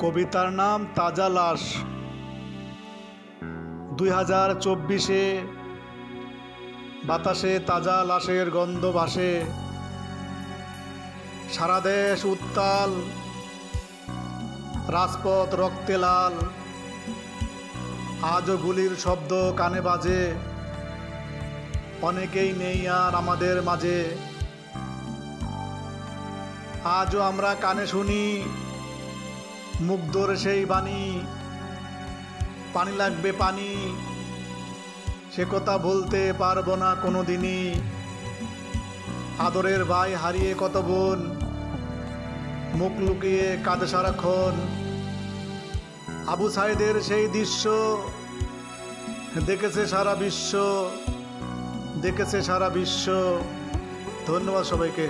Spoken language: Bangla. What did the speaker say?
কবিতার নাম তাজা লাশ। 2024-এ বাতাসে তাজা লাশের গন্ধ ভাসে। সারা দেশ উত্তাল, রাজপথ রক্তে লাল। আজও গুলির শব্দ কানে বাজে, অনেকেই নেই আর আমাদের মাঝে। আজও আমরা কানে শুনি মুগ্ধর সেই বাণী, পানি লাগবে পানি, সে কথা বলতে পারবো না কোনো দিনই। আদরের ভাই হারিয়ে কত বোন, মুখ লুকিয়ে কাঁদে সারাক্ষণ। আবু সাইদের সেই দৃশ্য দেখেছে সারা বিশ্ব, দেখেছে সারা বিশ্ব। ধন্যবাদ সবাইকে।